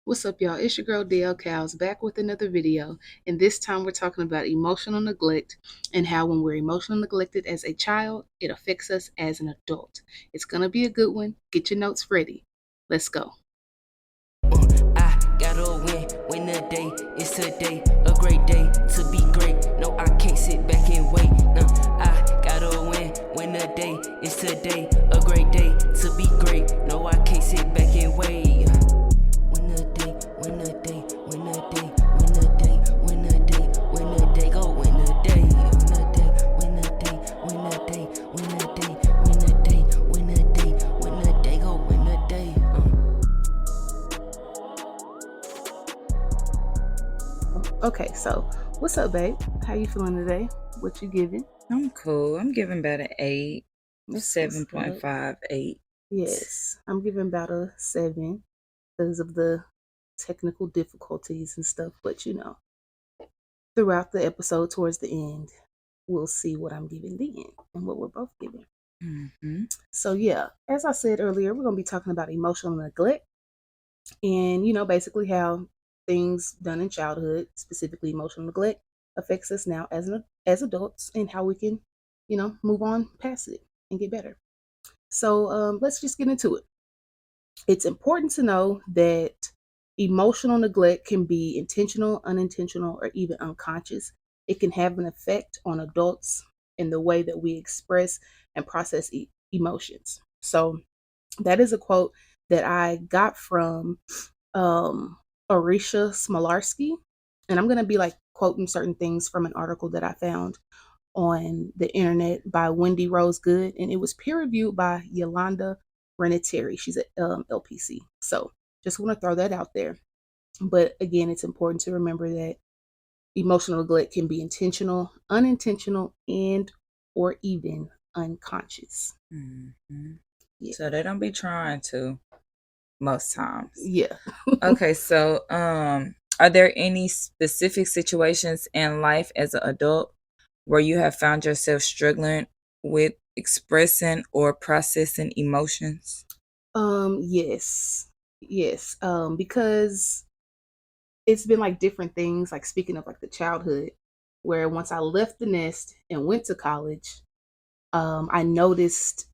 What's up, y'all? It's your girl DL Cows back with another video, and this time we're talking about emotional neglect and how when we're emotionally neglected as a child, it affects us as an adult. It's gonna be a good one. Get your notes ready. Let's go. I gotta win the day. It's today, a great day to be great. No, I can't sit back and wait. I gotta win the day. It's today, a great day to be great. No, I can't sit back and wait. Win the day, win the day, win the day, win the day, win the day, win the day, go win the day, win the day, win the day, win the day, win the day, win the day, win the day, win the day, go win the day. Okay, so what's up, babe? How you feeling today? What you giving? I'm cool. I'm giving about an 8, That's what's up. 7.5, 8. Yes, I'm giving about a 7 because of the technical difficulties and stuff, but throughout the episode towards the end, we'll see what I'm giving then and what we're both giving. Mm-hmm. So yeah, as I said earlier, we're going to be talking about emotional neglect and, basically how things done in childhood, specifically emotional neglect, affects us now as adults and how we can, move on past it and get better. So let's just get into it. It's important to know that emotional neglect can be intentional, unintentional, or even unconscious. It can have an effect on adults in the way that we express and process emotions. So, that is a quote that I got from Orisha Smolarski. And I'm going to be like quoting certain things from an article that I found on the internet by Wendy Rose Good, and it was peer reviewed by Yolanda Renatieri. She's at LPC. So just want to throw that out there. But again, it's important to remember that emotional neglect can be intentional, unintentional, and or even unconscious. Mm-hmm. Yeah. So they don't be trying to most times. Yeah. Okay, so are there any specific situations in life as an adult where you have found yourself struggling with expressing or processing emotions? Yes. Yes. Because it's been like different things, like speaking of like the childhood, where once I left the nest and went to college, I noticed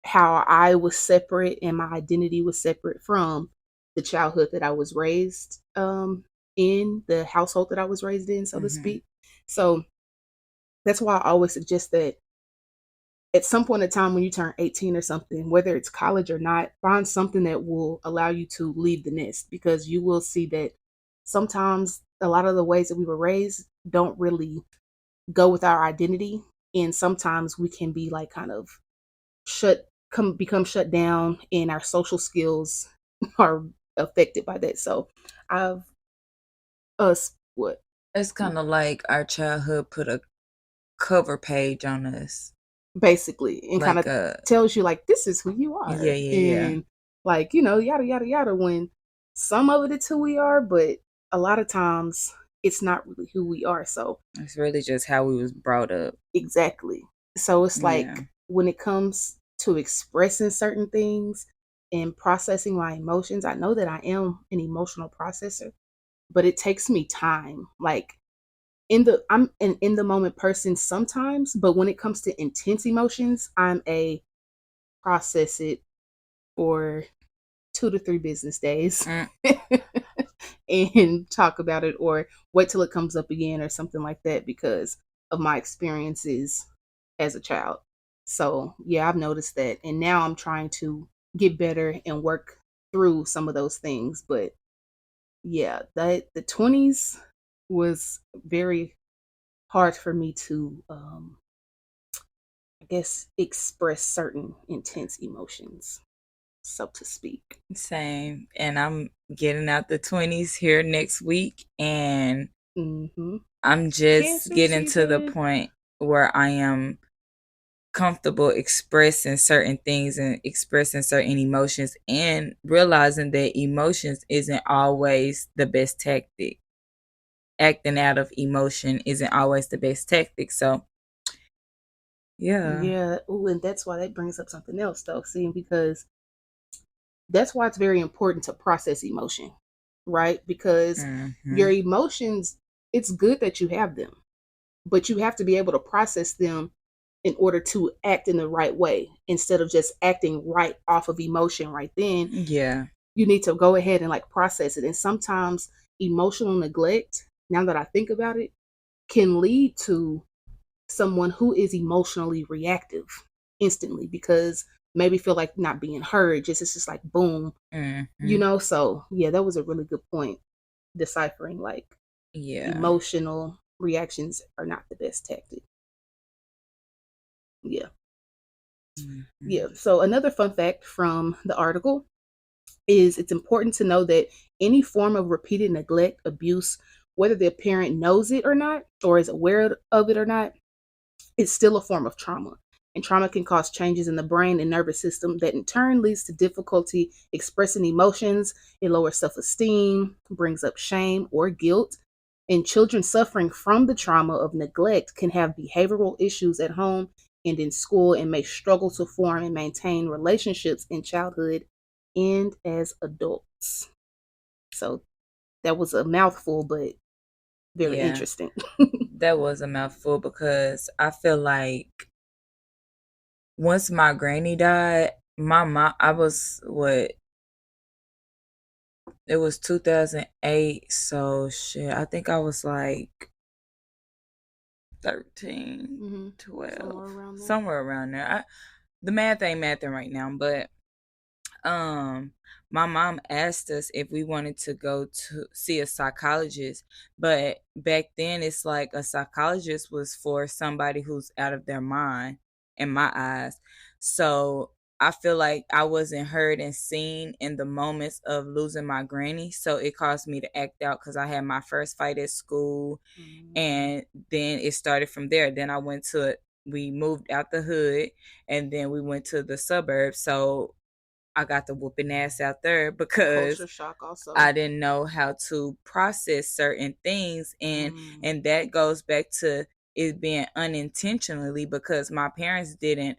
how I was separate and my identity was separate from the childhood that I was raised in, the household that I was raised in, so to speak. So that's why I always suggest that at some point in time when you turn 18 or something, whether it's college or not, find something that will allow you to leave the nest, because you will see that sometimes a lot of the ways that we were raised don't really go with our identity. And sometimes we can be like kind of become shut down, and our social skills are affected by that. So I've us what It's kind of like our childhood put a cover page on us. basically, and kind Like of tells you like this is who you are, yeah. and like yada yada yada, when some of it's who we are, but a lot of times it's not really who we are. So It's really just how we was brought up. exactly. So it's like Yeah. when it comes to expressing certain things and processing my emotions, I know that I am an emotional processor, but it takes me time. Like I'm an in the moment person sometimes, but when it comes to intense emotions, I'm a process it for 2 to 3 business days Mm. and talk about it, or wait till it comes up again or something like that, because of my experiences as a child. So yeah, I've noticed that, and now I'm trying to get better and work through some of those things. But yeah, that the 20s was very hard for me to I guess express certain intense emotions, so to speak. Same. And I'm getting out the 20s here next week, and Mm-hmm. I'm just Cancer getting to the season. point where I am comfortable expressing certain things and expressing certain emotions, and realizing that emotions isn't always the best tactic. Acting out of emotion isn't always the best tactic. So, yeah. Yeah. Ooh, and that's why that brings up something else though. See, because that's why it's very important to process emotion. right? Because your Mhm. emotions, it's good that you have them, but you have to be able to process them in order to act in the right way instead of just acting right off of emotion right then. Yeah. You need to go ahead and like process it. And sometimes emotional neglect, now that I think about it, can lead to someone who is emotionally reactive instantly because maybe feel like not being heard. Just it's just like boom, Mhm. So yeah, that was a really good point. Deciphering like Yeah. emotional reactions are not the best tactic. Yeah. Mhm. Yeah. So another fun fact from the article is it's important to know that any form of repeated neglect, abuse, whether the parent knows it or not, or is aware of it or not, it's still a form of trauma. And trauma can cause changes in the brain and nervous system that in turn leads to difficulty expressing emotions. It lowers self esteem, brings up shame or guilt. And children suffering from the trauma of neglect can have behavioral issues at home and in school and may struggle to form and maintain relationships in childhood and as adults. So that was a mouthful, but very Yeah. interesting. That was a mouthful because I feel like once my granny died, my mom, I was what? It was 2008, so shit, I think I was like 13, Hmm. 12, Somewhere around there. somewhere around there. The math ain't mathing right now, but um my mom asked us if we wanted to go to see a psychologist, but back then it's like a psychologist was for somebody who's out of their mind in my eyes. So I feel like I wasn't heard and seen in the moments of losing my granny, so it caused me to act out because I had my first fight at school, Mm. and then it started from there. Then we moved out the hood, and then we went to the suburbs. So I got the whooping ass out there because Culture shock also. I didn't know how to process certain things, Mm. and that goes back to it being unintentionally because my parents didn't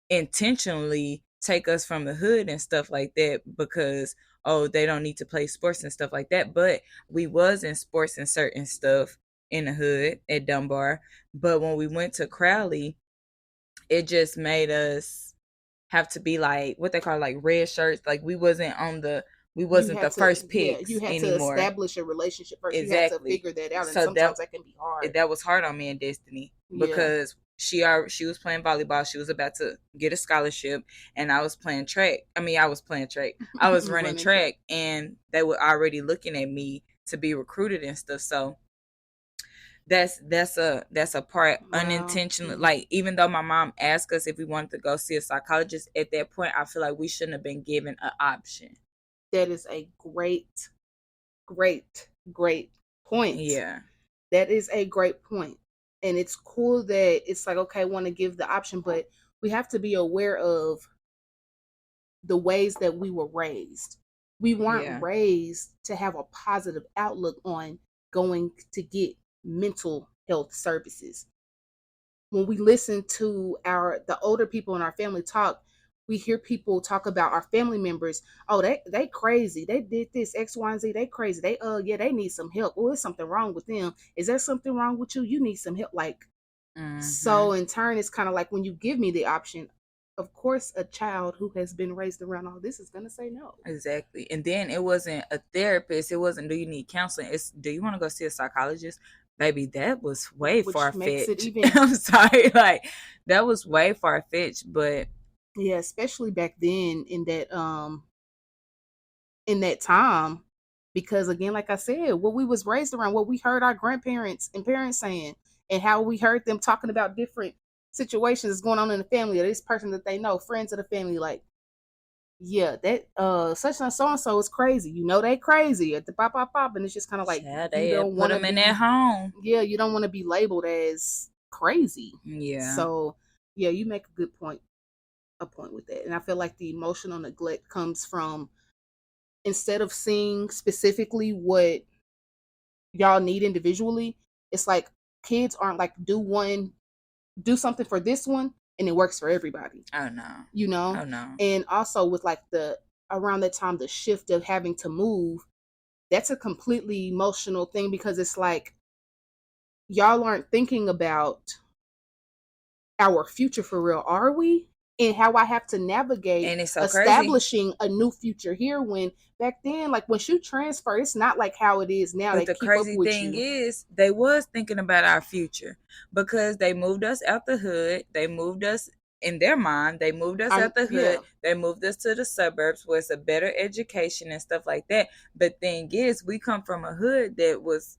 intentionally take us from the hood and stuff like that because oh they don't need to play sports and stuff like that, but we was in sports and certain stuff in the hood at Dunbar. But when we went to Crowley, it just made us have to be like what they call like red shirts. Like we You wasn't the had to, first yeah, you picks had to anymore. establish a relationship first. You had to Exactly. figure that out, and So that sometimes that can be hard. that was hard on me and Destiny Yeah. because she was playing volleyball. She was about to get a scholarship, and I was playing track. I mean, I was playing track. I was running Running track. track, and they were already looking at me to be recruited and stuff. So that's a part Wow. unintentional. Mhm. Like even though my mom asked us if we wanted to go see a psychologist, at that point I feel like we shouldn't have been given an option. That is a great, great, great point. Yeah. That is a great point. And it's cool that it's like, okay, I want to give the option, but we have to be aware of the ways that we were raised. We weren't Yeah. raised to have a positive outlook on going to get mental health services. When we listen to the older people in our family talk, we hear people talk about our family members. Oh, they crazy. They did this X, Y, and Z. They crazy. They yeah, they need some help. Oh, there's something wrong with them. Is there something wrong with you? You need some help. Like so, Mhm. in turn, it's kind of like when you give me the option. Of course, a child who has been raised around all this is gonna say no. Exactly. And then it wasn't a therapist. It wasn't do you need counseling? It's do you want to go see a psychologist? Baby, that was way far Which makes it fetched. even, I'm sorry. Like that was way far fetched, but yeah, especially back then in that time, because again, like I said, what we was raised around, what we heard our grandparents and parents saying, and how we heard them talking about different situations going on in the family, or this person that they know, friends of the family, like, yeah, that such and so is crazy. You know they crazy at the pop pop pop, and it's just kind of like child, you they had don't put want to them in that be, home. yeah, you don't want to be labeled as crazy. Yeah. So yeah, you make a good point, a point with that, and I feel like the emotional neglect comes from instead of seeing specifically what y'all need individually, it's like kids aren't like do something for this one and it works for everybody, Oh no. you know? Oh no. And also with like the around that time the shift of having to move, that's a completely emotional thing because it's like y'all aren't thinking about our future for real, are we? And how I have to navigate And it's so crazy. establishing a new future here when back then, like when you transfer, it's not like how it is now. But They the keep up crazy with thing you. is, they was thinking about our future because they moved us out the hood. They moved us in their mind. They moved us I'm out the yeah. hood. They moved us to the suburbs where it's a better education and stuff like that. But thing is, we come from a hood that was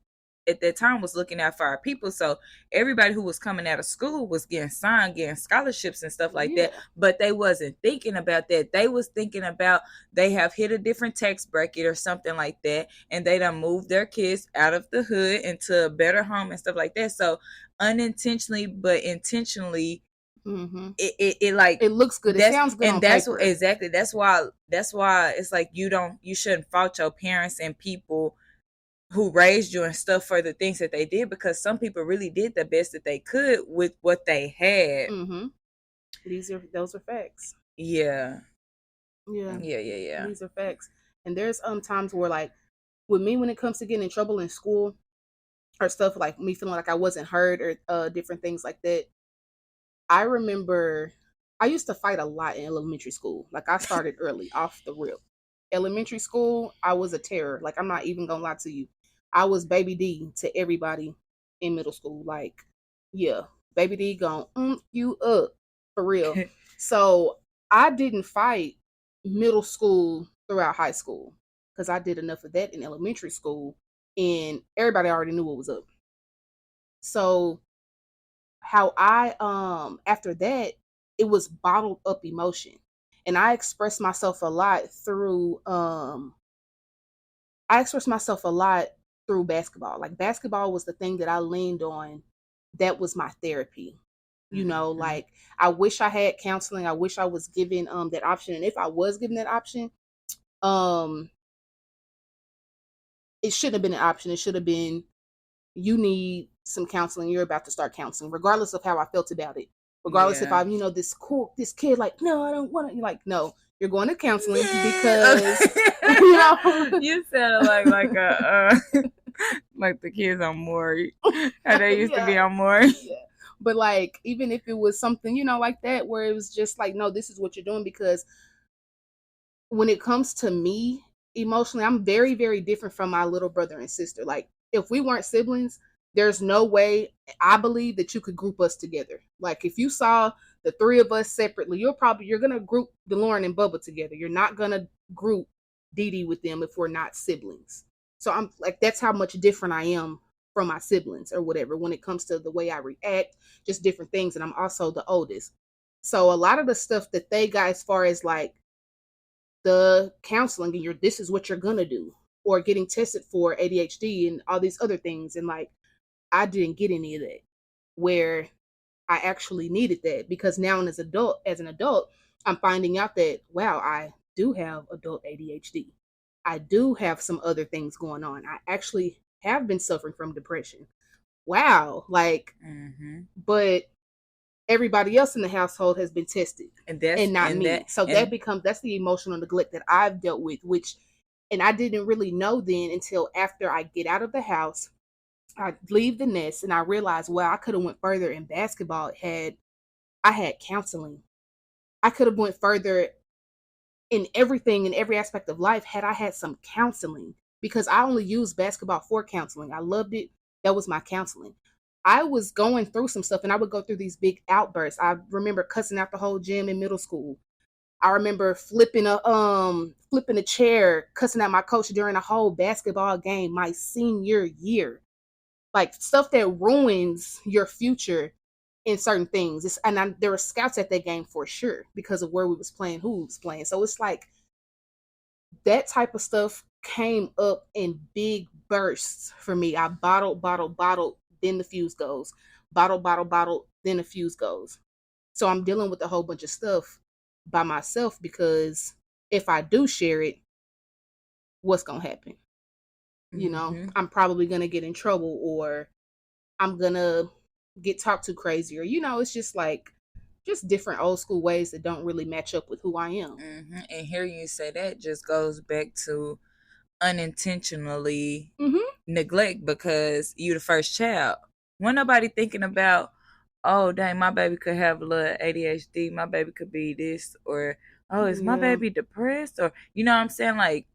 at that time was looking out for our people. So everybody who was coming out of school was getting signed, getting scholarships and stuff like that. Yeah. But they wasn't thinking about that. They was thinking about they have hit a different tax bracket or something like that, and they done moved their kids out of the hood into a better home and stuff like that. So unintentionally but intentionally, Hmm. it like It looks good. It that's sounds good and on that's paper. exactly that's why it's like you shouldn't fault your parents and people who raised you and stuff for the things that they did, because some people really did the best that they could with what they had. Hmm. Those are facts. Yeah. Yeah, Yeah. these are facts. And there's times where like with me when it comes to getting in trouble in school or stuff like me feeling like I wasn't heard or different things like that. I remember I used to fight a lot in elementary school. Like I started early off the rip. Elementary school, I was a terror. Like I'm not even gonna lie to you. I was baby D to everybody in middle school. Like, yeah, baby D gonna you up for real. So I didn't fight middle school throughout high school because I did enough of that in elementary school and everybody already knew what was up. So how I after that it was bottled up emotion. And I expressed myself a lot through basketball. Like basketball was the thing that I leaned on. That was my therapy. You know, Mm-hmm. like I wish I had counseling. I wish I was given that option. And if I was given that option, um it shouldn't have been an option. It should have been you need some counseling. You're about to start counseling, regardless of how I felt about it. Regardless if Yeah. I'm, this kid, like, no, I don't want to. You're like, no, you're going to counseling Yeah. because, you know, You sounded like a like the kids on Maury. How they used to yeah, be on Maury. yeah. But like, even if it was something, like that, where it was just like, no, this is what you're doing because when it comes to me emotionally, I'm very, very different from my little brother and sister. Like, if we weren't siblings, there's no way I believe that you could group us together. Like, if you saw the three of us separately, you're gonna group DeLorean and Bubba together. You're not gonna group Dee Dee with them if we're not siblings. So I'm like, that's how much different I am from my siblings or whatever when it comes to the way I react, just different things. And I'm also the oldest. So a lot of the stuff that they got as far as like the counseling and this is what you're gonna do or getting tested for ADHD and all these other things and like I didn't get any of that where I actually needed that because now as an adult I'm finding out that wow I do have adult ADHD. I do have some other things going on. I actually have been suffering from depression. Wow, like Mm-hmm. but everybody else in the household has been tested And and not me. So and that's the emotional neglect that I've dealt with, which and I didn't really know then until after I get out of the house, I leave the nest and I realized, well, I could have went further in basketball had I had counseling. I could have went further in everything in every aspect of life had I had some counseling because I only used basketball for counseling. I loved it. That was my counseling. I was going through some stuff and I would go through these big outbursts. I remember cussing out the whole gym in middle school. I remember flipping a chair, cussing out my coach during a whole basketball game my senior year. Like stuff that ruins your future in certain things. There were scouts at that game for sure because of where we was playing, who was playing. So it's like that type of stuff came up in big bursts for me. I bottled, then the fuse goes. Bottle, then the fuse goes. So I'm dealing with a whole bunch of stuff by myself because if I do share it, what's going to happen? mm-hmm. I'm probably going to get in trouble or I'm going to get talked to crazy or, it's just like, just different old school ways that don't really match up with who I am. Mm-hmm. And hearing you say that just goes back to unintentionally Mhm. neglect because you the first child. When nobody thinking about, oh dang, my baby could have a little ADHD, my baby could be this, or oh, is my Yeah. baby depressed, or you know what I'm saying? Like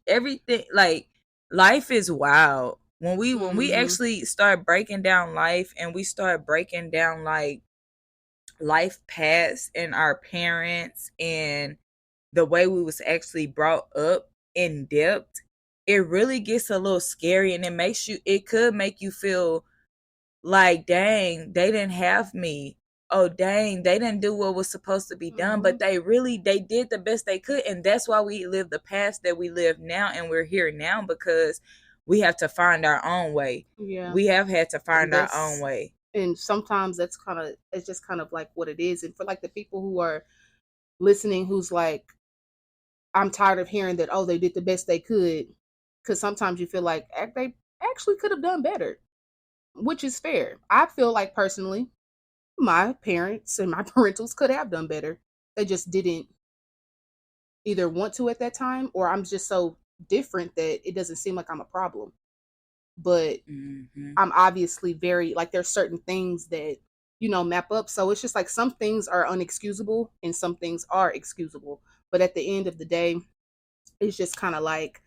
everything, like life is wild. When we Mhm. actually start breaking down life, and we start breaking down like life paths and our parents and the way we was actually brought up in depth, it really gets a little scary, and it could make you feel like, dang, they didn't have me. Oh dang, they didn't do what was supposed to be done, but Mhm. they did the best they could, and that's why we live the past that we live now, and we're here now because we have to find our own way. Yeah. We have had to And find our own way. sometimes it's just kind of like what it is. And for like the people who are listening, who's like, I'm tired of hearing that, oh, they did the best they could, because sometimes you feel like they actually could have done better, which is fair. I feel like personally, my parents and my parentals could have done better. They just didn't either want to at that time, or I'm just so different that it doesn't seem like I'm a problem. But Hmm. I'm obviously very like, there's certain things that map up. So it's just like some things are unexcusable and some things are excusable. But at the end of the day, it's just kind of like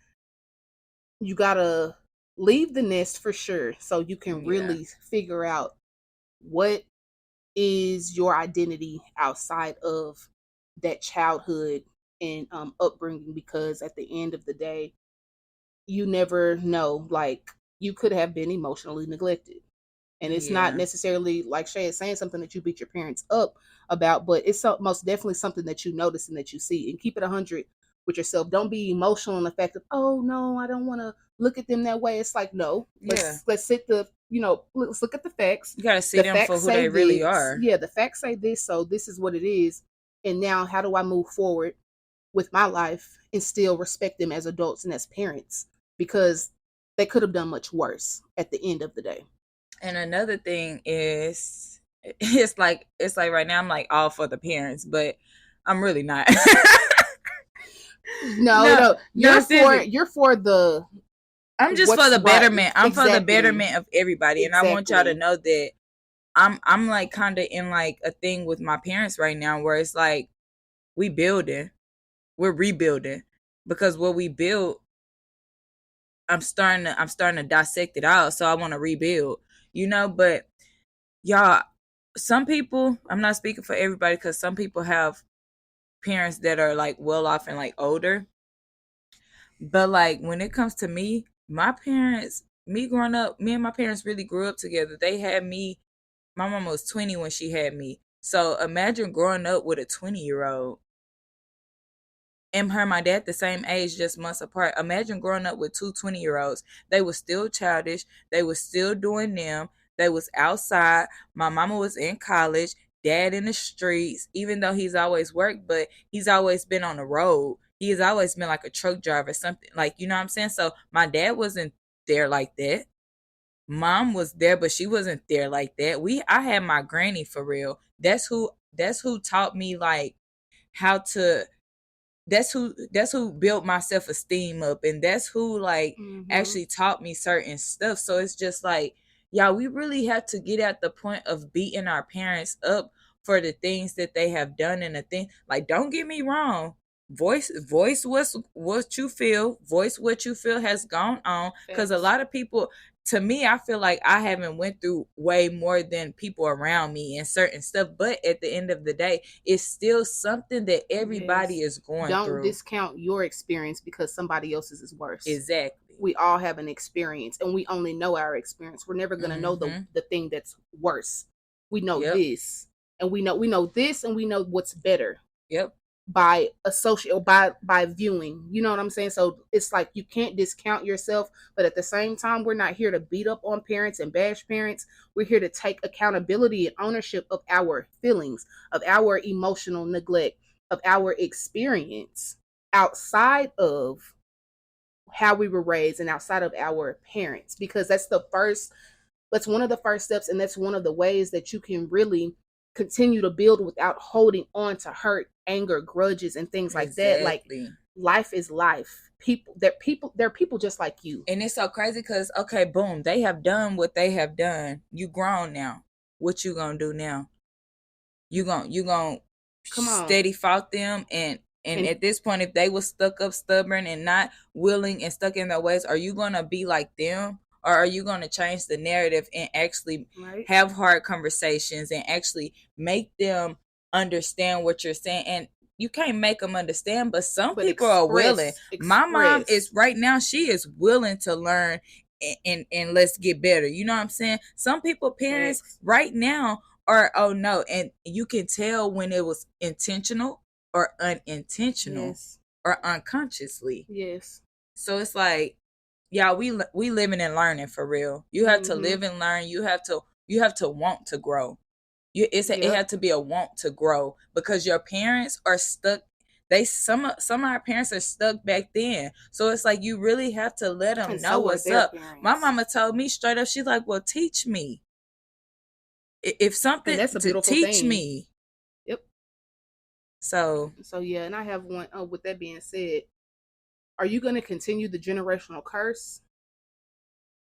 you gotta leave the nest for sure, so you can Yeah. really figure out what is your identity outside of that childhood and upbringing. Because at the end of the day, you never know. Like, you could have been emotionally neglected. And it's not Yeah. necessarily, like Shay is saying, something that you beat your parents up about, but it's most definitely something that you notice and that you see. And keep it 100 with yourself. Don't be emotional in the fact of, oh no, I don't want to look at them that way. It's like, no, Yeah. let's sit let's look at the facts. You gotta see The them for facts who say they really this. are. Yeah, the facts say this, so this is what it is. And now how do I move forward with my life and still respect them as adults and as parents? Because they could have done much worse at the end of the day. And another thing is, it's like right now I'm like all for the parents, but I'm really not. No, No, no, no, seriously. you're for the I'm just for what's the right. betterment. I'm for the Exactly. betterment of everybody. And I want y'all to Exactly. know that I'm like kinda in like a thing with my parents right now where it's like we building. We're rebuilding. Because what we built, I'm starting to dissect it out. So I want to rebuild. But y'all, some people, I'm not speaking for everybody because some people have parents that are like well off and like older. But like when it comes to me, my parents, me growing up, me and my parents really grew up together. They had me, my mom was 20 when she had me. So imagine growing up with a 20-year-old. And her and my dad the same age, just months apart. Imagine growing up with two 20-year-olds. They were still childish. They were still doing them. They was outside. My mama was in college. Dad in the streets. Even though he's always worked, but he's always been on the road. He has always been like a truck driver, something like, you know what I'm saying? So my dad wasn't there like that. Mom was there, but she wasn't there like that. I had my granny for real. That's who taught me like how to that's who built my self-esteem up, and that's who like Mhm. actually taught me certain stuff. So it's just like, yeah, we really have to get at the point of beating our parents up for the things that they have done. And the thing, like, don't get me wrong, voice what you feel, voice what you feel has gone on, because a Facts. lot of people, to me, I feel like I haven't went through way more than people around me and certain stuff, but at the end of the day, it's still something that everybody Yes. is going Don't through. discount your experience because somebody else's is worse. Exactly. We all have an experience and we only know our experience. We're never gonna know Mm-hmm. the thing that's worse. We know Yep. this, and we know this, and we know what's better Yep. by associate or by viewing. You know what I'm saying? So it's like you can't discount yourself, but at the same time, we're not here to beat up on parents and bash parents. We're here to take accountability and ownership of our feelings, of our emotional neglect, of our experience outside of how we were raised and outside of our parents, because that's one of the first steps, and that's one of the ways that you can really continue to build without holding on to hurt, anger, grudges, and things like that. Like, Exactly. life is life. They're people just like you. And it's so crazy because, okay, boom, they have done what they have done. You grown now. What you gonna do now? You gonna Come on. steady fought them, and at this point, if they was stuck up, stubborn, and not willing and stuck in their ways, are you gonna be like them? Or are you gonna change the narrative and actually have hard conversations and actually make them understand what you're saying? And you can't make them understand, but some people are willing. My mom is right now, she is willing to learn and let's get better. You know what I'm saying? Some people, parents right now are, oh no, and you can tell when it was intentional or unintentional or unconsciously. Yes. So it's like, yeah, we living and learning for real. You have to live and learn. You have to want to grow. It had to be a want to grow, because your parents are stuck. Some of our parents are stuck back then. So it's like you really have to let them know what's up. Parents. My mama told me straight up, she's like, well, teach me. If something, that's a beautiful teach thing. Me. Yep. So yeah, and I have one. With that being said, are you going to continue the generational curse?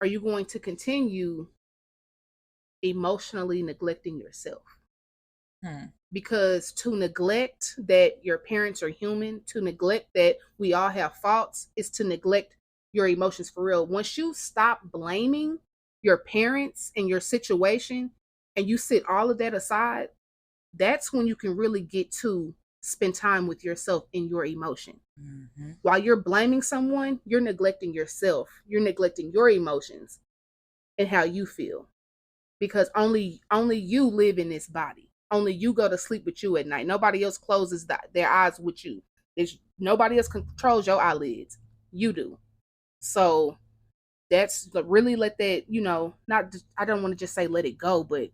Are you going to continue emotionally neglecting yourself? Because to neglect that your parents are human, to neglect that we all have faults, is to neglect your emotions for real. Once you stop blaming your parents and your situation, and you set all of that aside, that's when you can really get to spend time with yourself and your emotion. While you're blaming someone, you're neglecting yourself. You're neglecting your emotions and how you feel. Because only you live in this body. Only you go to sleep with you at night. Nobody else closes their eyes with you. Nobody else controls your eyelids. You do. So that's really let that, I don't want to just say let it go, but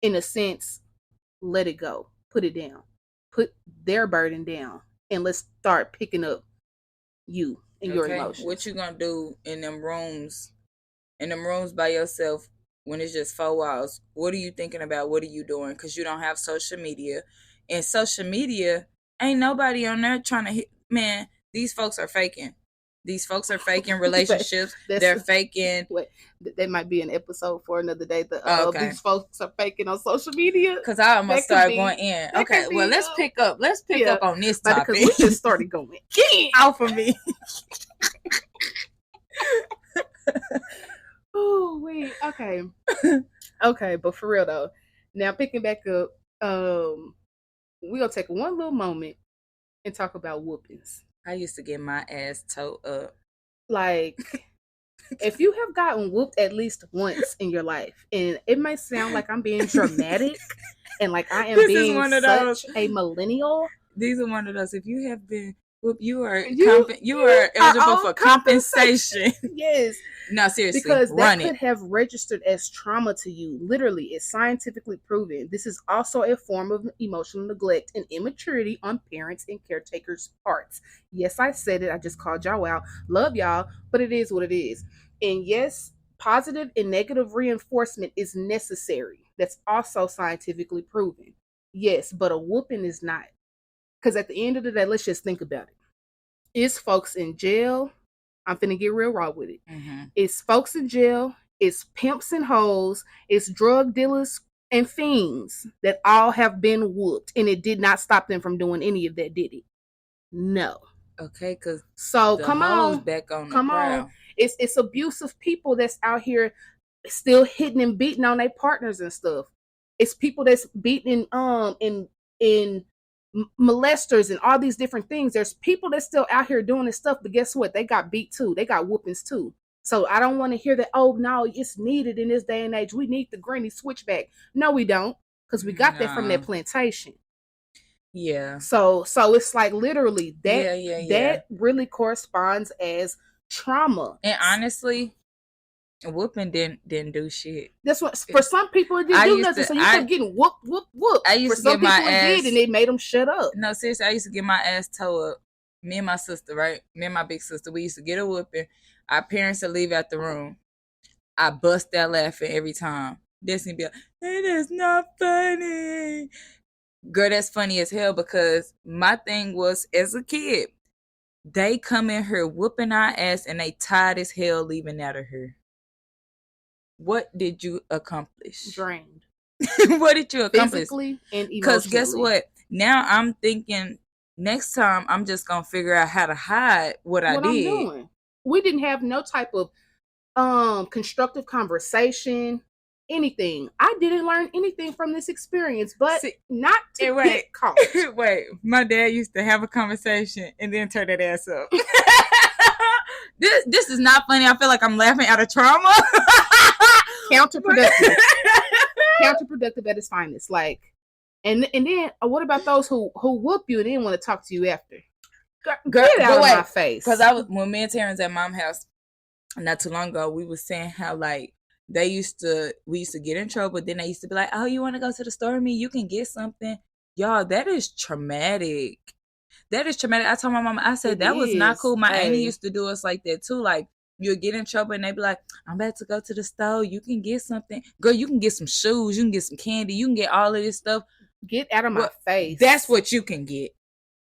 in a sense, let it go. Put it down. Put their burden down. And let's start picking up you and your emotions. What you gonna do in them rooms by yourself when it's just 4 walls? What are you thinking about? What are you doing? Because you don't have social media. And social media, ain't nobody on there trying to hit. Man, these folks are faking. These folks are faking relationships. They're faking. Wait, that might be an episode for another day. These folks are faking on social media. Because I almost started going in. Okay, well, let's pick up. Let's pick up on this topic. Because we just started going. Get off of me. Oh, wait. Okay. Okay, but for real though. Now picking back up, we're gonna take one little moment and talk about whoopings. I used to get my ass towed up. Like, if you have gotten whooped at least once in your life, and it might sound like I'm being dramatic and like I am being such a millennial. These are one of those. If you have been whooped, you are eligible for compensation. Yes. No, seriously. Because that could have registered as trauma to you. Literally, it's scientifically proven. This is also a form of emotional neglect and immaturity on parents and caretakers' parts. Yes, I said it. I just called y'all out. Love y'all, but it is what it is. And yes, positive and negative reinforcement is necessary. That's also scientifically proven. Yes, but a whooping is not. Because at the end of the day, let's just think about it. It's folks in jail. I'm finna get real raw with it. It's folks in jail. It's pimps and hoes. It's drug dealers and fiends that all have been whooped. And it did not stop them from doing any of that, did it? No. Okay, because come on. Back on come on. It's abusive people that's out here still hitting and beating on their partners and stuff. It's people that's beating in molesters and all these different things. There's people that's still out here doing this stuff, but guess what? They got beat too. They got whoopings too. So I don't want to hear that, oh no, it's needed in this day and age. We need the granny switchback. No, we don't, because we got that from that plantation. Yeah. So it's like literally that that really corresponds as trauma. And honestly, whooping didn't do shit. That's what for some people it didn't do nothing. So you kept getting whooped. I used to get my ass, and it made them shut up. No, seriously, I used to get my ass towed up. Me and my sister, right? Me and my big sister, we used to get a whooping. Our parents would leave out the room. I bust out laughing every time. Destiny be like, "It is not funny." Girl, that's funny as hell, because my thing was, as a kid, they come in here whooping our ass and they tired as hell leaving out of here. What did you accomplish? Drained. What did you accomplish? Physically and emotionally. Because guess what? Now I'm thinking next time I'm just gonna figure out how to hide what I did. I'm doing. We didn't have no type of constructive conversation, anything. I didn't learn anything from this experience, but not to get caught. Wait, my dad used to have a conversation and then turn that ass up. This is not funny. I feel like I'm laughing out of trauma. Counterproductive. Counterproductive at its finest. Like, and then what about those who whoop you and then want to talk to you after? Get out of my face. Because when me and Terrence at mom's house not too long ago, we was saying how like we used to get in trouble, then they used to be like, oh, you want to go to the store with me? You can get something. Y'all, that is traumatic. That is traumatic. I told my mama, I said, that was not cool. My auntie used to do us like that too. Like, you'll get in trouble and they be like, I'm about to go to the store. You can get something. Girl, you can get some shoes. You can get some candy. You can get all of this stuff. Get out of my face. That's what you can get.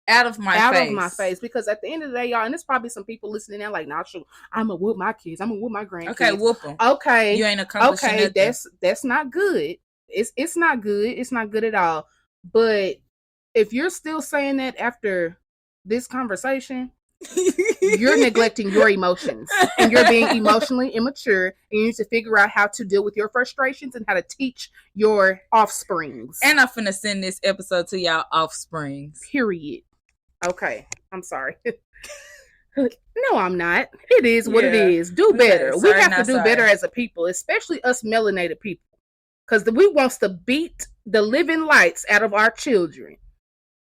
Out of my face. Because at the end of the day, y'all, and there's probably some people listening there like, nah, sure, I'm going to whoop my kids. I'm going to whoop my grandkids. Okay, whoop them. Okay. You ain't accomplishing nothing. That's not good. It's not good. It's not good at all. But if you're still saying that after this conversation, you're neglecting your emotions and you're being emotionally immature, and you need to figure out how to deal with your frustrations and how to teach your offsprings. And I'm finna send this episode to y'all offsprings. Period. Okay. I'm sorry. No, I'm not. It is what it is. Do better. We have to do better as a people, especially us melanated people. Because we wants to beat the living lights out of our children.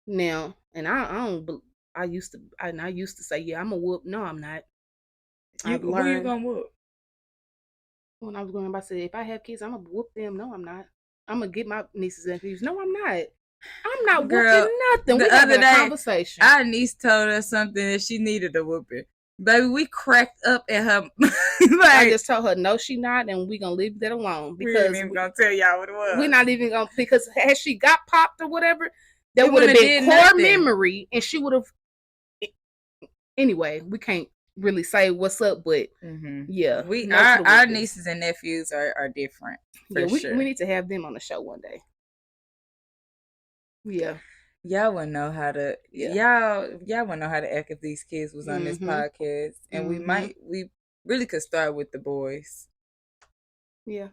Now, and I used to say, yeah, I'm a whoop. No, I'm not. Who you gonna whoop? When I was growing up, I said, if I have kids, I'm gonna whoop them. No, I'm not. I'm gonna get my nieces and nephews. No, I'm not. I'm not whooping nothing. We having a conversation. Our niece told us something that she needed a whooping. Baby, we cracked up at her. I just told her, no, she not, and we gonna leave that alone. Because we ain't even gonna tell y'all what it was. We're not even gonna, because had she got popped or whatever, there would have been core memory, and she would have. Anyway, we can't really say what's up, but yeah, our nieces and nephews are different. We need to have them on the show one day. Yeah, y'all wouldn't know how to. Y'all wouldn't know how to act if these kids was on this podcast, and we really could start with the boys. Yeah.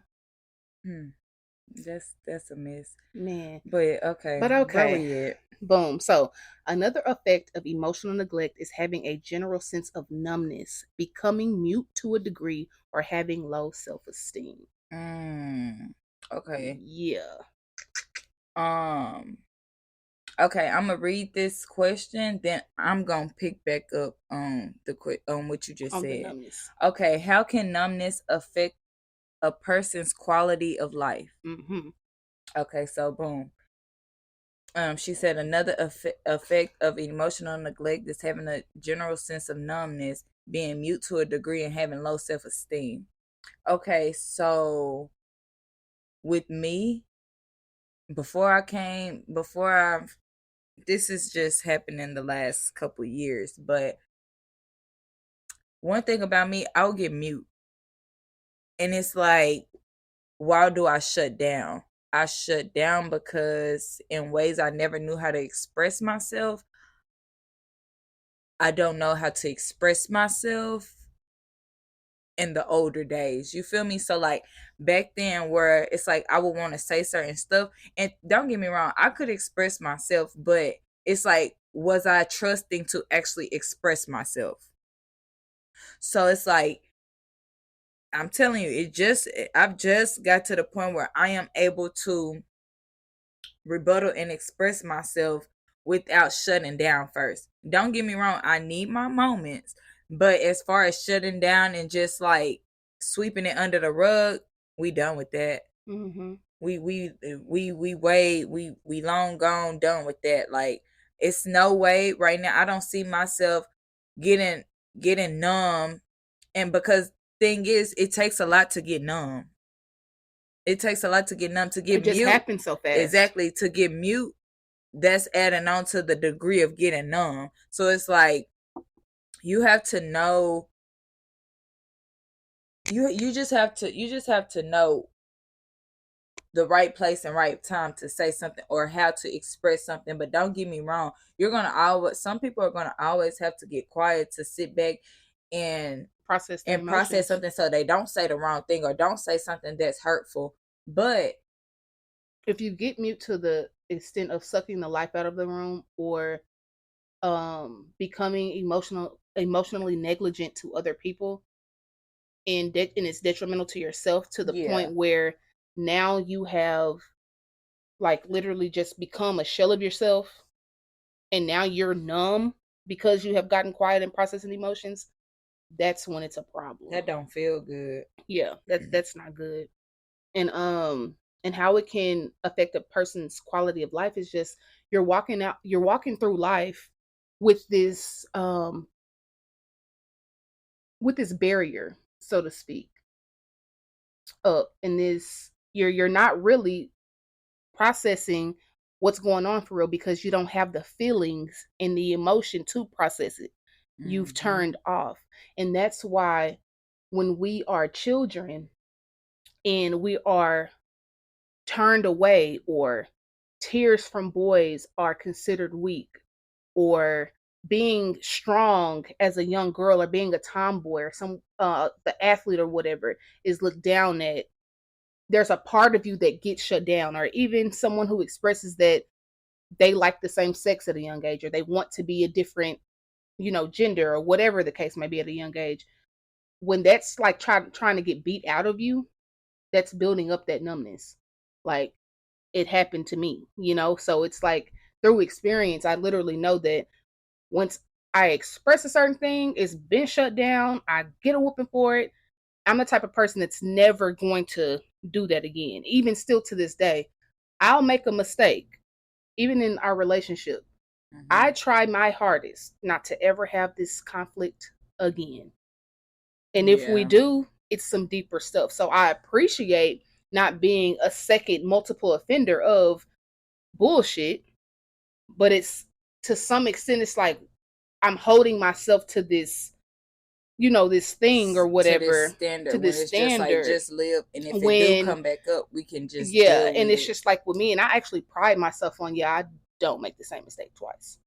That's a miss, man. But okay. Where we at? Boom. So another effect of emotional neglect is having a general sense of numbness, becoming mute to a degree, or having low self-esteem. Okay. Yeah. Okay, I'm gonna read this question, then I'm gonna pick back up on what you just said. Okay, how can numbness affect a person's quality of life? Okay, so boom. She said another effect of emotional neglect is having a general sense of numbness, being mute to a degree, and having low self-esteem. Okay, so with me, this has just happened in the last couple years, but one thing about me, I'll get mute. And it's like, why do I shut down? I shut down because in ways I never knew how to express myself. I don't know how to express myself in the older days. You feel me? So like back then where it's like I would want to say certain stuff, and don't get me wrong, I could express myself, but it's like, was I trusting to actually express myself? So it's like, I'm telling you, I've just got to the point where I am able to rebuttal and express myself without shutting down first. Don't get me wrong, I need my moments, but as far as shutting down and just like sweeping it under the rug, we done with that. We long gone done with that. Like, it's no way right now. I don't see myself getting numb, and because thing is, it takes a lot to get numb. It takes a lot to get numb, to get mute. It just happens so fast. Exactly, to get mute. That's adding on to the degree of getting numb. So it's like, you have to know you just have to know the right place and right time to say something or how to express something. But don't get me wrong, you're gonna always some people are gonna always have to get quiet to sit back and Process their process emotions. something so they don't say the wrong thing or don't say something that's hurtful. But If you get mute to the extent of sucking the life out of the room, or becoming emotionally negligent to other people, and it's detrimental to yourself to the yeah, point where now you have like literally just become a shell of yourself, and now you're numb because you have gotten quiet and processing emotions, that's when it's a problem. that don't feel good. Yeah, that's not good. And how it can affect a person's quality of life is just you're walking through life with this barrier, so to speak, up, and this you're not really processing what's going on for real because you don't have the feelings and the emotion to process it. You've turned off. And that's why when we are children and we are turned away, or tears from boys are considered weak, or being strong as a young girl, or being a tomboy, or some the athlete or whatever is looked down at, there's a part of you that gets shut down. Or even someone who expresses that they like the same sex at a young age, or they want to be a different, gender, or whatever the case may be at a young age. When that's like trying to get beat out of you, that's building up that numbness. Like, it happened to me, so it's like through experience, I literally know that once I express a certain thing, it's been shut down. I get a whooping for it. I'm the type of person that's never going to do that again. Even still to this day, I'll make a mistake, even in our relationship. I try my hardest not to ever have this conflict again. And if we Yeah. do, it's some deeper stuff. So I appreciate not being a second multiple offender of bullshit, but it's to some extent, it's like I'm holding myself to this, this thing or whatever, standard to when this it's just like standard. just live, and if it do When, come back up, we can just yeah, deal and with it's it. just like with me, and I actually pride myself on, yeah, I don't make the same mistake twice.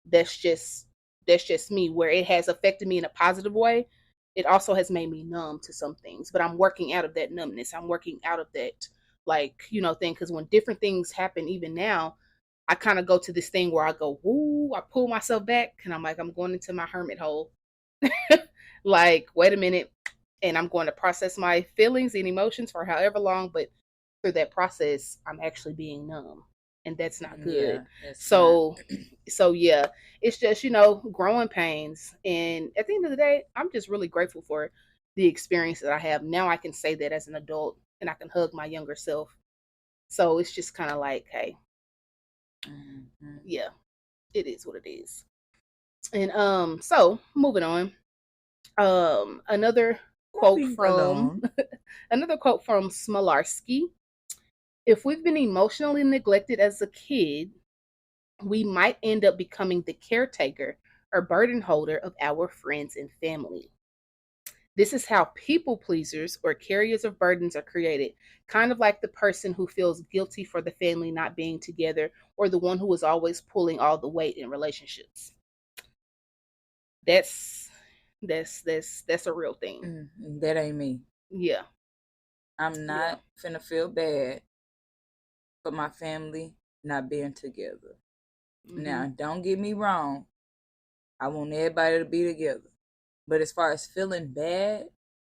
That's just me. Where it has affected me in a positive way, it also has made me numb to some things. But I'm working out of that numbness. I'm working out of that, like, thing. Because when different things happen, even now, I kind of go to this thing where I go, woo, I pull myself back, and I'm like, I'm going into my hermit hole. Like, wait a minute, and I'm going to process my feelings and emotions for however long, but through that process, I'm actually being numb, and that's not good. Yeah, So, so yeah, it's just growing pains, and at the end of the day, I'm just really grateful for the experience that I have now. I can say that as an adult, and I can hug my younger self. So it's just kind of like, hey, yeah, it is what it is. And so moving on, another quote from another quote from Smolarski. If we've been emotionally neglected as a kid, we might end up becoming the caretaker or burden holder of our friends and family. This is how people pleasers or carriers of burdens are created, kind of like the person who feels guilty for the family not being together, or the one who is always pulling all the weight in relationships. That's a real thing. That ain't me. Yeah. I'm not finna feel bad for my family not being together. Now, don't get me wrong. I want everybody to be together. But as far as feeling bad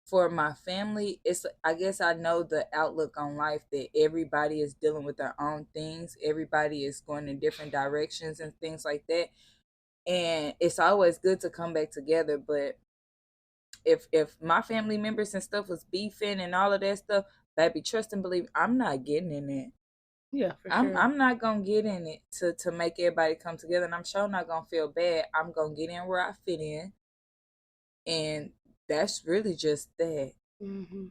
for my family, I guess I know the outlook on life that everybody is dealing with their own things. Everybody is going in different directions and things like that. And it's always good to come back together, but if my family members and stuff was beefing and all of that stuff, baby, trust and believe, I'm not getting in it. Yeah, for sure. I'm not gonna get in it to make everybody come together, and I'm sure not gonna feel bad. I'm gonna get in where I fit in, and that's really just that.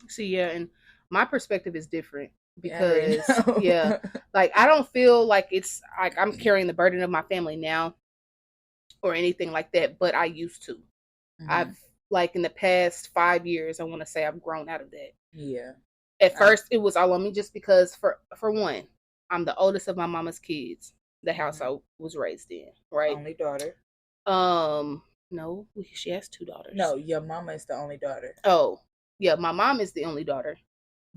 See, yeah, and my perspective is different because Yeah, like I don't feel like it's like I'm carrying the burden of my family now or anything like that, but I used to. I've like in the past 5 years, I want to say I've grown out of that. Yeah. At first, it was all on me just because for one, I'm the oldest of my mama's kids, the house I was raised in, right? Only daughter. No, she has 2 daughters. No, your mama is the only daughter. Oh, yeah, my mom is the only daughter.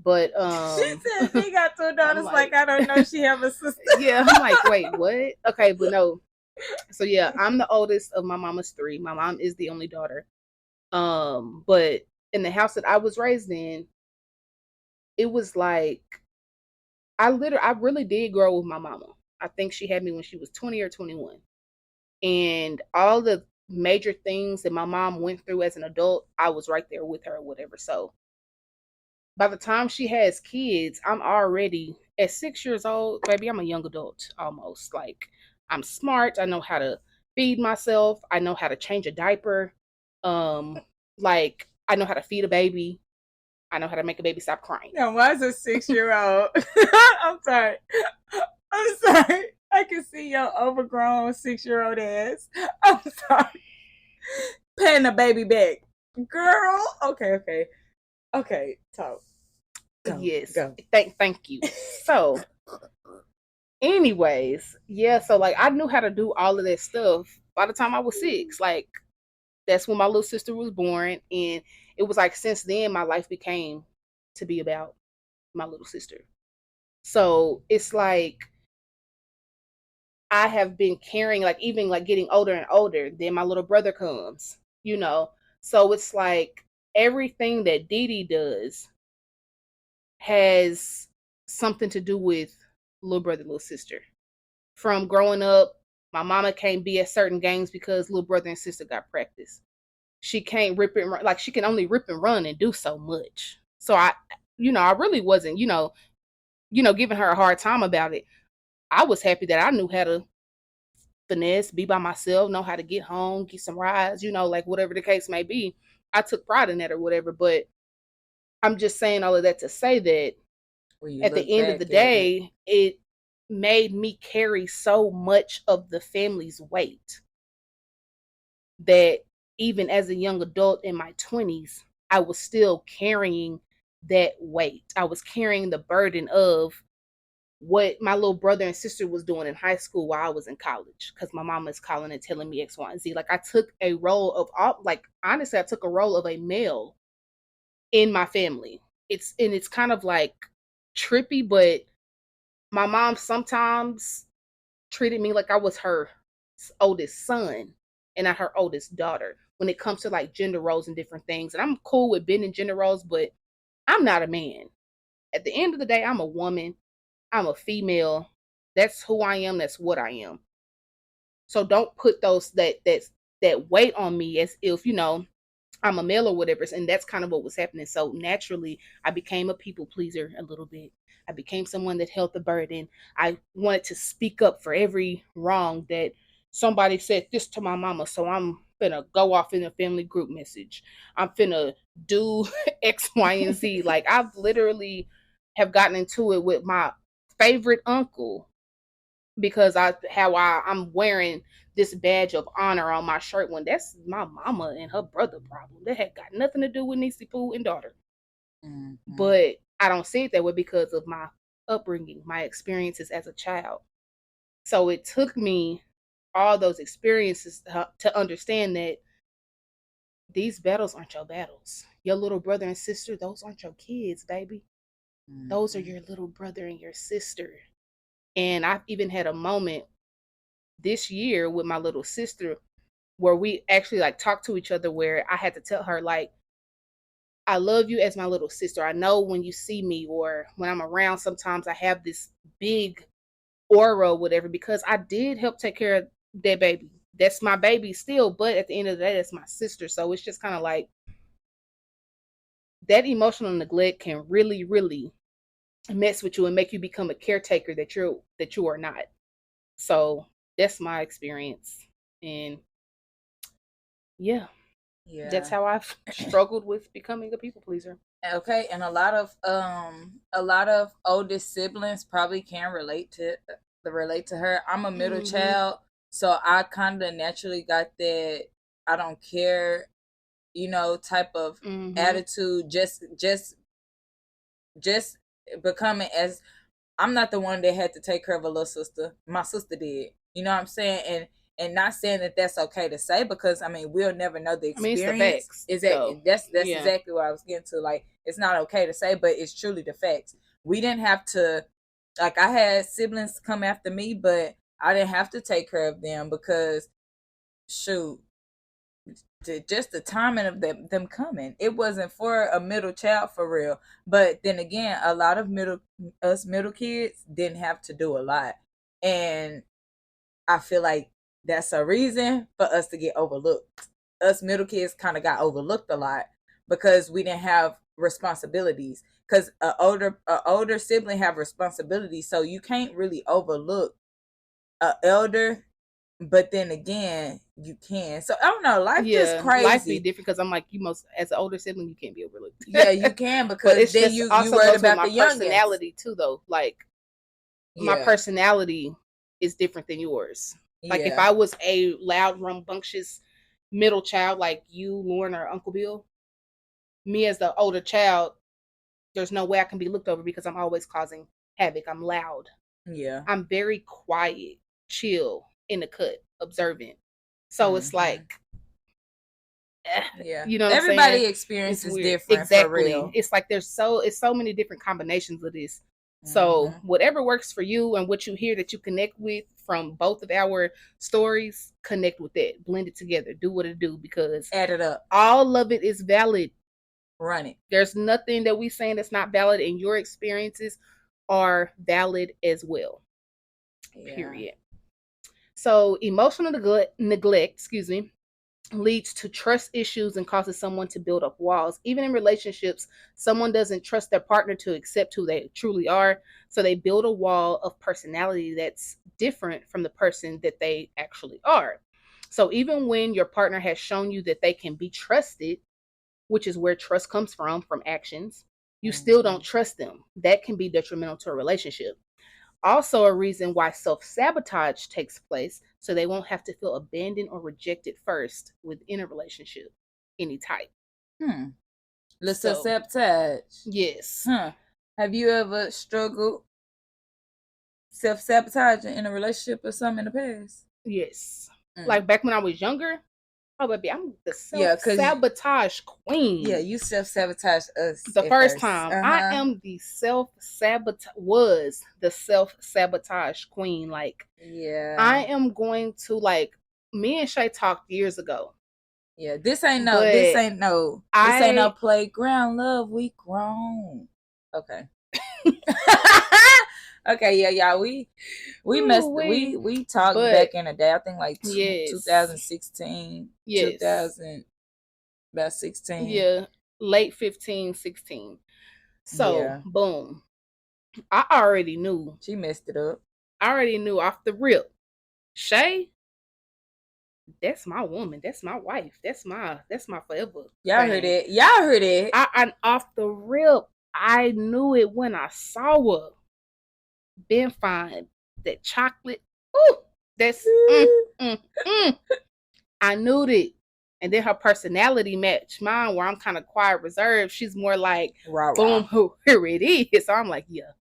But she said she got 2 daughters. Like I don't know she have a sister. Yeah, I'm like, wait, what? Okay, but no. So yeah, I'm the oldest of my mama's 3. My mom is the only daughter. But in the house that I was raised in, it was like I really did grow with my mama. I think she had me when she was 20 or 21. And all the major things that my mom went through as an adult, I was right there with her or whatever. So by the time she has kids, I'm already at 6 years old, baby, I'm a young adult almost. Like I'm smart. I know how to feed myself. I know how to change a diaper. Like I know how to feed a baby. I know how to make a baby stop crying. Now, why is a 6-year-old? I'm sorry. I can see your overgrown 6-year-old ass. I'm sorry. Paying the baby back. Girl. Okay. Talk. Go, yes. Go. Thank you. So, anyways, yeah, so like I knew how to do all of that stuff by the time I was 6. Like that's when my little sister was born, and it was like since then my life became to be about my little sister. So it's like I have been carrying, like even like getting older and older, then my little brother comes, you know. So it's like everything that Dee Dee does has something to do with little brother, little sister. From growing up, my mama can't be at certain games because little brother and sister got practice. She can't rip and run, like she can only rip and run and do so much. So I really wasn't, giving her a hard time about it. I was happy that I knew how to finesse, be by myself, know how to get home, get some rides, like whatever the case may be. I took pride in that or whatever, but I'm just saying all of that to say that at the end of the day, it made me carry so much of the family's weight that even as a young adult in my 20s, I was still carrying that weight. I was carrying the burden of what my little brother and sister was doing in high school while I was in college, because my mom is calling and telling me X, Y, and Z. Like I took a role of, honestly, I took a role of a male in my family. It's kind of like trippy, but my mom sometimes treated me like I was her oldest son and not her oldest daughter when it comes to like gender roles and different things. And I'm cool with being in gender roles, but I'm not a man. At the end of the day, I'm a woman. I'm a female. That's who I am. That's what I am. So don't put that weight on me as if, I'm a male or whatever. And that's kind of what was happening. So naturally, I became a people pleaser a little bit. I became someone that held the burden. I wanted to speak up for every wrong that somebody said this to my mama. So I'm finna go off in a family group message. I'm finna do X, Y, and Z. Like I've literally have gotten into it with my favorite uncle because I'm wearing this badge of honor on my shirt when that's my mama and her brother problem. That had got nothing to do with Niecy Pooh and daughter. Mm-hmm. But I don't see it that way because of my upbringing, my experiences as a child. So it took me all those experiences to understand that these battles aren't your battles. Your little brother and sister, those aren't your kids, baby. Mm-hmm. Those are your little brother and your sister. And I've even had a moment this year with my little sister where we actually like talked to each other, where I had to tell her, like, I love you as my little sister. I know when you see me or when I'm around, sometimes I have this big aura or whatever, because I did help take care of that baby. That's my baby still, but at the end of the day, that's my sister. So it's just kind of like that emotional neglect can really, really mess with you and make you become a caretaker that you are not. So that's my experience. And yeah, that's how I've struggled with becoming a people pleaser. Okay, and a lot of oldest siblings probably can relate to her. I'm a middle child, so I kind of naturally got that I don't care type of Mhm. attitude, just becoming as I'm not the one that had to take care of a little sister. My sister did. You know what I'm saying? And not saying that that's okay to say, because I mean we'll never know the I mean, it's the experience. facts, Is that though. that's Yeah. exactly what I was getting to. Like, it's not okay to say, but it's truly the facts. We didn't have to, like, I had siblings come after me, but I didn't have to take care of them because shoot, just the timing of them coming, it wasn't for a middle child for real. But then again, a lot of middle kids didn't have to do a lot, and I feel like that's a reason for us to get overlooked. Us middle kids kind of got overlooked a lot because we didn't have responsibilities, because a older sibling have responsibilities, so you can't really overlook a elder. But then again, you can. So I don't know. Life just crazy. Life be different because I'm like, as an older sibling, you can't be overlooked. Yeah, you can, because it's then just you also worried goes with about my the youngins. personality too, though. Like my personality is different than yours. Like if I was a loud, rambunctious middle child like you, Lauren, or Uncle Bill, me as the older child, there's no way I can be looked over because I'm always causing havoc. I'm loud. Yeah. I'm very quiet, chill, in the cut, observant. So it's like, yeah, you know what everybody I'm saying? experience is weird. different. Exactly. For real. It's like it's so many different combinations of this. So whatever works for you and what you hear that you connect with from both of our stories, connect with that. Blend it together. Do what it do, because add it up. All of it is valid. Run it. There's nothing that we saying that's not valid, and your experiences are valid as well. Yeah. Period. So emotional neglect, leads to trust issues and causes someone to build up walls. Even in relationships, someone doesn't trust their partner to accept who they truly are, so they build a wall of personality that's different from the person that they actually are. So even when your partner has shown you that they can be trusted, which is where trust comes from actions, you still don't trust them. That can be detrimental to a relationship. Also a reason why self-sabotage takes place, so they won't have to feel abandoned or rejected first within a relationship, any type. Self-sabotage. Yes. Have you ever struggled self-sabotaging in a relationship or something in the past? Yes. Like back when I was younger, oh baby, I'm the self-sabotage queen. Yeah, you self-sabotaged us the first time. I am the self-sabotage queen. Like, yeah, I am going to, like, me and Shay talked years ago. Yeah, this ain't no playground love. We grown. Okay. Okay, yeah, y'all. We talked back in the day. I think like 2016. Yes. About 16. Yeah, late 15, 16. So, boom. I already knew. She messed it up. I already knew off the rip. Shay, that's my woman. That's my wife. That's my forever. Y'all heard it. Y'all heard it. I off the rip, I knew it when I saw her. Been fine. That chocolate. Ooh, that's I knew it. And then her personality matched mine, where I'm kind of quiet, reserved. She's more like, boom, here it is. So I'm like, yeah.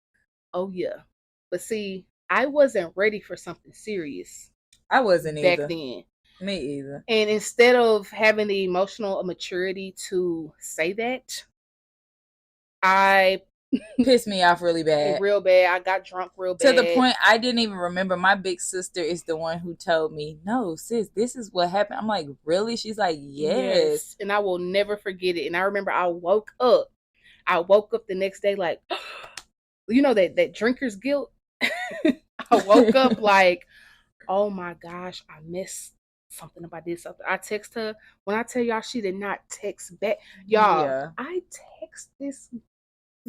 Oh, yeah. But see, I wasn't ready for something serious. I wasn't back then. Me either. And instead of having the emotional maturity to say that, I pissed me off really bad. Real bad. I got drunk real bad. To the point I didn't even remember. My big sister is the one who told me, no, sis, this is what happened. I'm like, really? She's like, yes. And I will never forget it. And I remember I woke up the next day like, you know, that drinker's guilt. I woke up like, oh my gosh, I missed something about this. I text her. When I tell y'all, she did not text back. Y'all, I text this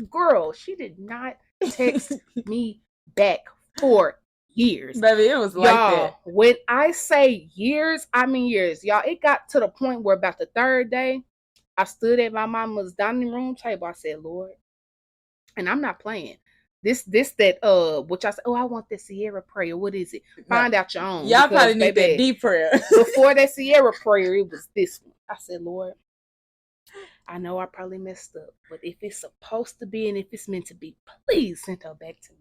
girl, she did not text me back for years. Baby, it was like that. When I say years, I mean years. Y'all, it got to the point where about the third day, I stood at my mama's dining room table. I said, Lord, and I'm not playing. Which I said, I want the Sierra prayer. What is it? Find out your own. Y'all probably need that deep prayer. Before that Sierra prayer, it was this one. I said, Lord, I know I probably messed up, but if it's supposed to be and if it's meant to be, please send her back to me.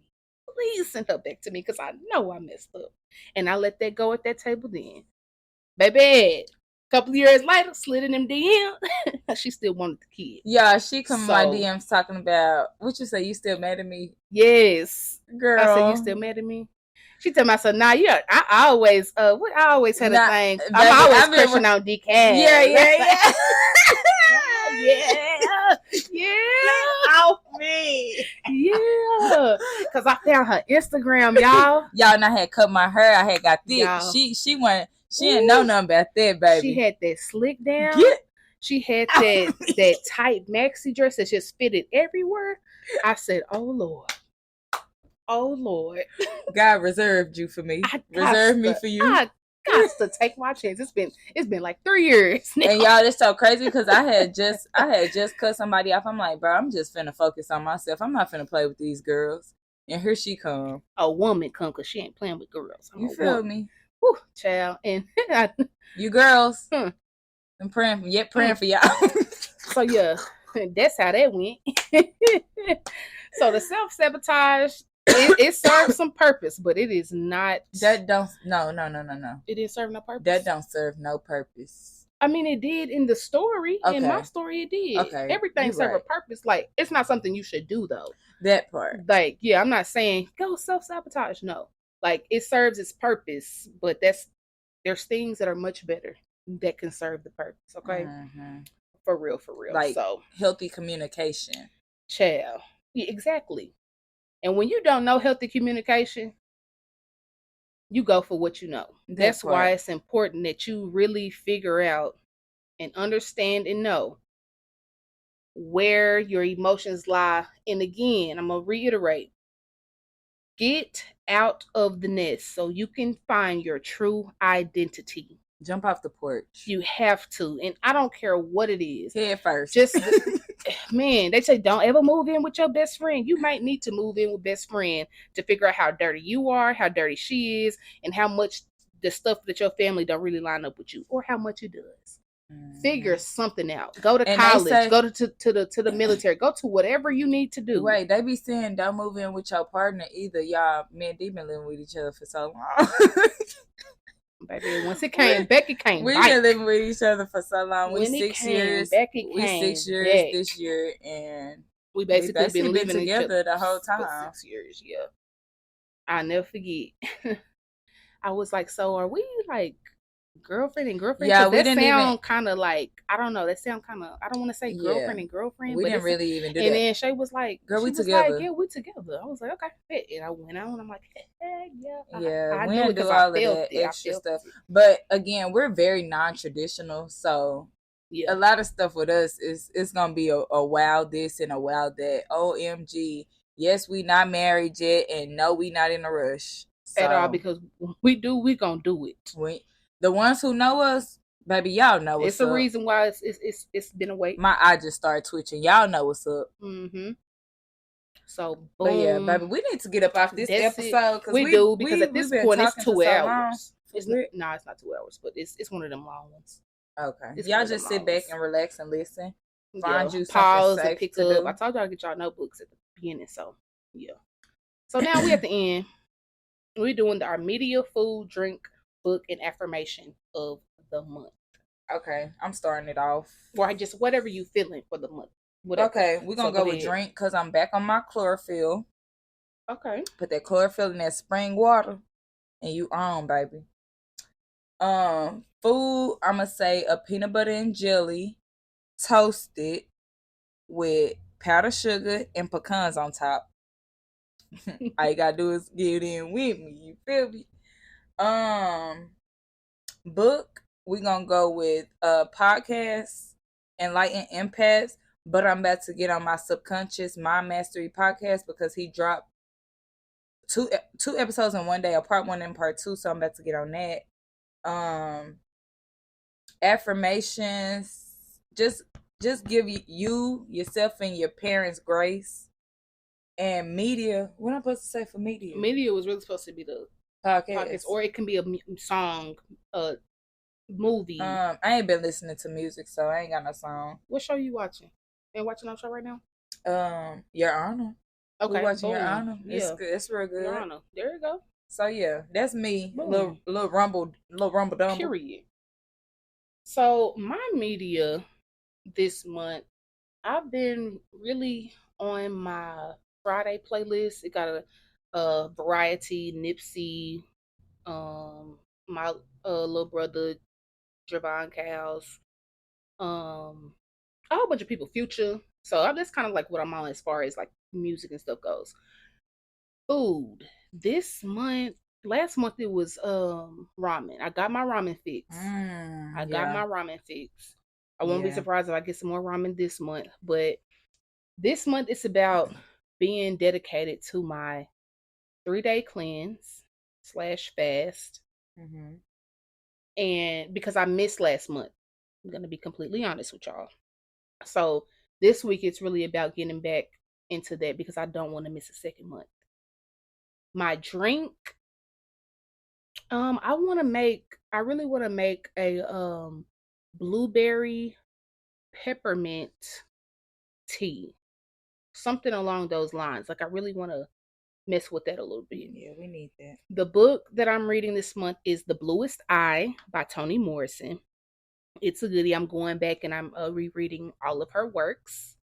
Please send her back to me because I know I messed up. And I let that go at that table then. Baby, a couple of years later, slid in them DM. She still wanted the kid. Yeah, she come in my So- DMs talking about what you say. You still mad at me, Yes. girl? I said, you still mad at me? She told me, I said, nah, yeah, I always had Nah, a thing. baby, I'm always I've been crushing on DK. Yeah. Yeah. Off me. Yeah. Because I found her Instagram, y'all. Y'all, and I had cut my hair. I had got thick. Y'all. She went. She didn't know nothing about that, baby. She had that slick down. Get- She had that tight maxi dress that just fitted everywhere. I said, oh Lord. Oh Lord. God reserved you for me. I Reserved me gots for to- you. I got to take my chance. It's been like 3 years now. And y'all, it's so crazy because I had just cut somebody off. I'm like, bro, I'm just finna focus on myself. I'm not finna play with these girls. And here she come. A woman come because she ain't playing with girls. I'm You a feel woman. me? Whew, child. And You girls. Hmm. I'm praying for y'all. so yeah, that's how that went. So the self-sabotage, it serves some purpose, but it is not. That don't no. It didn't serve no purpose. That don't serve no purpose. I mean, it did in the story. Okay. In my story, it did. Okay, Everything you served right. a purpose. Like, it's not something you should do, though. That part. Like, yeah, I'm not saying go self-sabotage. No. Like, it serves its purpose, but there's things that are much better that can serve the purpose, okay? Mhm. For real. Like, so, healthy communication. child. Yeah, exactly. And when you don't know healthy communication, you go for what you know. That's why part. it's important that you really figure out and understand and know where your emotions lie. And again, I'm going to reiterate, get out of the nest so you can find your true identity. Jump off the porch. You have to. And I don't care what it is. Head first. Just, man, they say don't ever move in with your best friend. You might need to move in with best friend to figure out how dirty you are, how dirty she is, and how much the stuff that your family don't really line up with you, or how much it does. Figure something out. Go to And they college. say- Go to the military. Go to whatever you need to do. Wait, they be saying don't move in with your partner either. Y'all, me and D been living with each other for so long. Baby, once it came back, it came We've back. been living with each other for so long. When We it 6 came years. back, it We came 6 years back. this year, and We basically been living together the whole for time. 6 years. Yeah, I'll never forget. I was like, so are we like girlfriend and girlfriend? Yeah, 'Cause we that didn't sound even. kind of like, I don't know. That sound kind of, I don't want to say Yeah. girlfriend and girlfriend. We but didn't it's- really even do And that. then Shay was like, Girl, she we was together. Like, yeah, we together. I was like, okay, bet. And I went on. I'm like, heck yeah. Yeah, I we knew didn't it 'cause do I all of felt that it. I extra felt stuff. it. But again, we're very non-traditional, so Yeah. a lot of stuff with us is it's gonna be a wow this and a wow that. OMG, yes, we not married yet, and no, we not in a rush At all, So, because we gonna do it. the ones who know us, baby, y'all know what's It's a up. reason why it's been a wait. My eye just started twitching. Y'all know what's up. Mm-hmm. So boom. But yeah, baby, we need to get up off this That's it. episode because We do, because at this we've been point it's talking 2 for so long. hours. It's Is it? no, it's not 2 hours, but it's one of them long ones. Okay, It's y'all one of just them sit back hours. and relax and listen. Yeah. Find you something Pause and safe pick to up. do. I told y'all to get y'all notebooks at the beginning, so yeah. So now we at the end. We're doing our media, food, drink, book, and affirmation of the month. Okay, I'm starting it off. Or just whatever you feeling for the month. Whatever. Okay, we're gonna So go go with ahead. drink because I'm back on my chlorophyll. Okay. Put that chlorophyll in that spring water, and you on, baby. Food, I'm gonna say a peanut butter and jelly, toasted with powdered sugar and pecans on top. All you gotta do is get in with me. You feel me? Book, we gonna go with podcast, Enlighten Empaths. But I'm about to get on my subconscious mind mastery podcast because he dropped two episodes in one day, a part 1 and part 2. So I'm about to get on that. Affirmations, just give you yourself and your parents grace. And media, what am I supposed to say for media? Media was really supposed to be the Podcast. podcast, or it can be a song, movie. I ain't been listening to music, so I ain't got no song. What show you watching? Ain't watching no show right now? Your Honor. Okay, We watching Your boom. Honor. It's Yeah. good. It's real good. Your Honor. There you go. So yeah, that's me. Boom. Little rumble dumble. Period. So my media this month, I've been really on my Friday playlist. It got a variety, Nipsey, my little brother Javon Cows, a whole bunch of people, Future. So that's kind of like what I'm on as far as like music and stuff goes. Food. This month, last month it was ramen. I got my ramen fix. I got my ramen fix. I won't be surprised if I get some more ramen this month. But this month it's about being dedicated to my 3-day cleanse / fast. And because I missed last month, I'm going to be completely honest with y'all. So this week it's really about getting back into that because I don't want to miss a second month. My drink, I really want to make a blueberry peppermint tea. Something along those lines. Like I really want to mess with that a little bit. Yeah, we need that. The book that I'm reading this month is The Bluest Eye by Toni Morrison. It's a goodie. I'm going back and I'm rereading all of her works.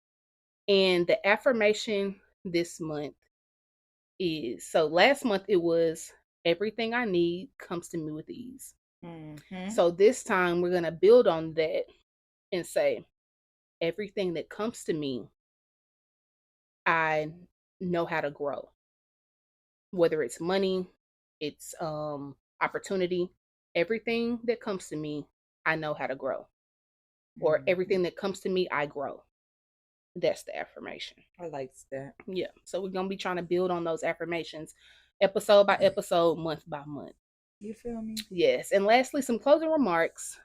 And the affirmation this month is, so last month it was, everything I need comes to me with ease. So this time we're going to build on that and say, everything that comes to me, I know how to grow. Whether it's money, it's opportunity, everything that comes to me, I know how to grow. Or everything that comes to me, I grow. That's the affirmation. I like that. Yeah. So we're going to be trying to build on those affirmations episode by episode, month by month. You feel me? Yes. And lastly, some closing remarks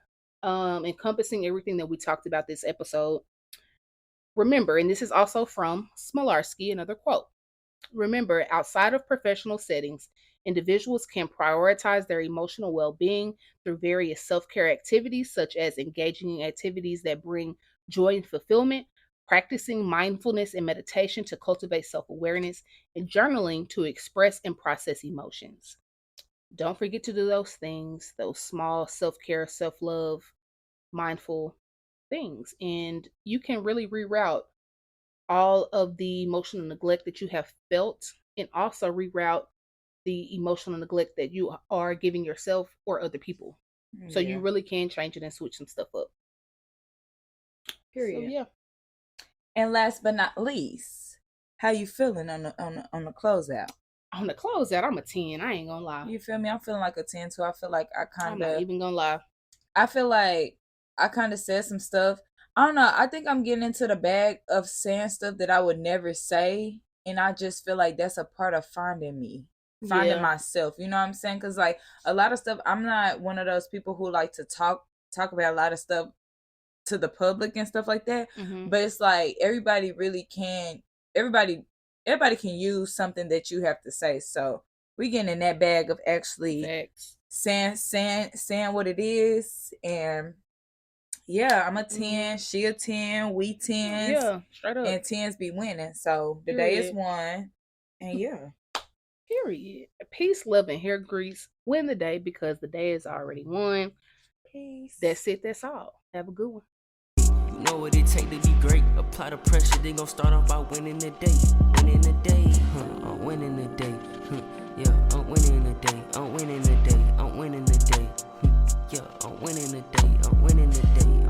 encompassing everything that we talked about this episode. Remember, and this is also from Smolarski, another quote. Remember, outside of professional settings, individuals can prioritize their emotional well-being through various self-care activities, such as engaging in activities that bring joy and fulfillment, practicing mindfulness and meditation to cultivate self-awareness, and journaling to express and process emotions. Don't forget to do those things, those small self-care, self-love, mindful things, and you can really reroute all of the emotional neglect that you have felt, and also reroute the emotional neglect that you are giving yourself or other people. So you really can change it and switch some stuff up. Period. So, yeah. And last but not least, how you feeling on the closeout? On the closeout, I'm a 10. I ain't gonna lie. You feel me? I'm feeling like a 10 too. I feel like I'm not even gonna lie. I feel like I kind of said some stuff. I don't know. I think I'm getting into the bag of saying stuff that I would never say. And I just feel like that's a part of finding me. Finding myself. You know what I'm saying? Because like a lot of stuff, I'm not one of those people who like to talk about a lot of stuff to the public and stuff like that. But it's like everybody can use something that you have to say. So we getting in that bag of actually saying what it is. And yeah, I'm a 10, she a 10, we 10s. Yeah, straight up. And 10s be winning. So the day is won. And yeah. Period. Peace, love, and hair grease. Win the day because the day is already won. Peace. That's it. That's all. Have a good one. You know what it take to be great. Apply the pressure. They gon' start off by winning the day. Winning the day. I'm winning the day. Yeah, I'm winning the day. I'm winning the day. I'm winning the day. Yeah, I'm winning the day. I'm winning the day.